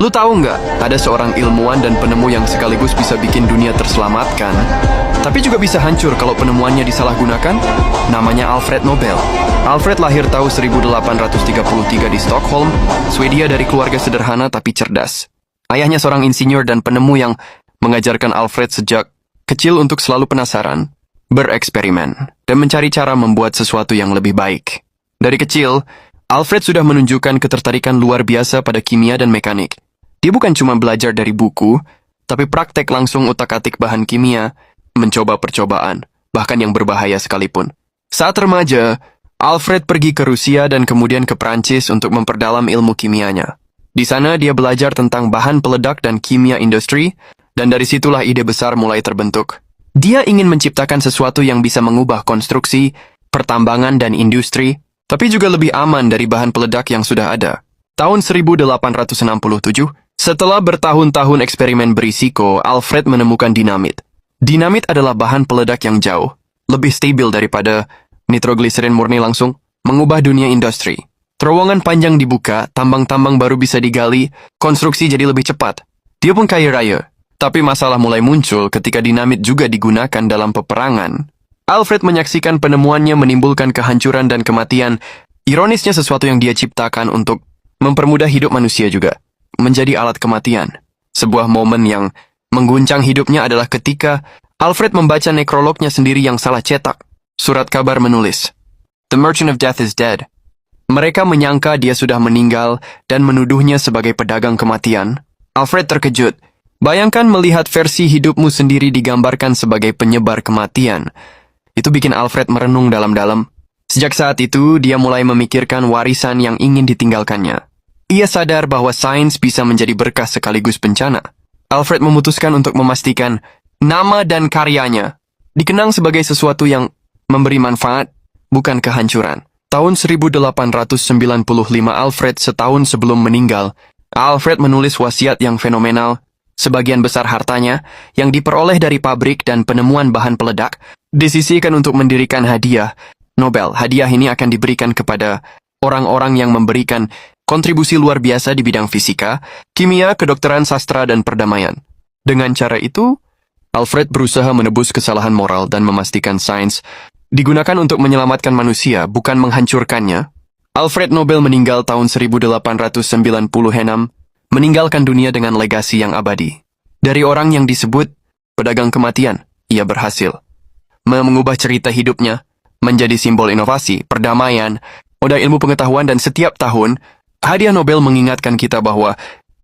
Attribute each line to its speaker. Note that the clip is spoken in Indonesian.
Speaker 1: Lu tahu nggak, ada seorang ilmuwan dan penemu yang sekaligus bisa bikin dunia terselamatkan, tapi juga bisa hancur kalau penemuannya disalahgunakan? Namanya Alfred Nobel. Alfred lahir tahun 1833 di Stockholm, Swedia dari keluarga sederhana tapi cerdas. Ayahnya seorang insinyur dan penemu yang mengajarkan Alfred sejak kecil untuk selalu penasaran, bereksperimen, dan mencari cara membuat sesuatu yang lebih baik. Dari kecil, Alfred sudah menunjukkan ketertarikan luar biasa pada kimia dan mekanik. Dia bukan cuma belajar dari buku, tapi praktek langsung utak-atik bahan kimia, mencoba percobaan, bahkan yang berbahaya sekalipun. Saat remaja, Alfred pergi ke Rusia dan kemudian ke Prancis untuk memperdalam ilmu kimianya. Di sana dia belajar tentang bahan peledak dan kimia industri, dan dari situlah ide besar mulai terbentuk. Dia ingin menciptakan sesuatu yang bisa mengubah konstruksi, pertambangan dan industri, tapi juga lebih aman dari bahan peledak yang sudah ada. Tahun 1867, setelah bertahun-tahun eksperimen berisiko, Alfred menemukan dinamit. Dinamit adalah bahan peledak yang jauh, lebih stabil daripada nitrogliserin murni langsung, mengubah dunia industri. Terowongan panjang dibuka, tambang-tambang baru bisa digali, konstruksi jadi lebih cepat. Dia pun kaya raya, tapi masalah mulai muncul ketika dinamit juga digunakan dalam peperangan. Alfred menyaksikan penemuannya menimbulkan kehancuran dan kematian. Ironisnya sesuatu yang dia ciptakan untuk mempermudah hidup manusia juga menjadi alat kematian. Sebuah momen yang mengguncang hidupnya adalah ketika Alfred membaca nekrolognya sendiri yang salah cetak. Surat kabar menulis, "The Merchant of Death is dead." Mereka menyangka dia sudah meninggal dan menuduhnya sebagai pedagang kematian. Alfred terkejut. Bayangkan melihat versi hidupmu sendiri digambarkan sebagai penyebar kematian. Itu bikin Alfred merenung dalam-dalam. Sejak saat itu, dia mulai memikirkan warisan yang ingin ditinggalkannya. Ia sadar bahwa sains bisa menjadi berkah sekaligus bencana. Alfred memutuskan untuk memastikan nama dan karyanya dikenang sebagai sesuatu yang memberi manfaat, bukan kehancuran. Tahun 1895 Alfred setahun sebelum meninggal, Alfred menulis wasiat yang fenomenal. Sebagian besar hartanya yang diperoleh dari pabrik dan penemuan bahan peledak disisihkan untuk mendirikan hadiah Nobel. Hadiah ini akan diberikan kepada orang-orang yang memberikan kontribusi luar biasa di bidang fisika, kimia, kedokteran, sastra, dan perdamaian. Dengan cara itu, Alfred berusaha menebus kesalahan moral dan memastikan sains digunakan untuk menyelamatkan manusia, bukan menghancurkannya. Alfred Nobel meninggal tahun 1896, meninggalkan dunia dengan legasi yang abadi. Dari orang yang disebut pedagang kematian, ia berhasil mengubah cerita hidupnya menjadi simbol inovasi, perdamaian, moda ilmu pengetahuan, dan setiap tahun, hadiah Nobel mengingatkan kita bahwa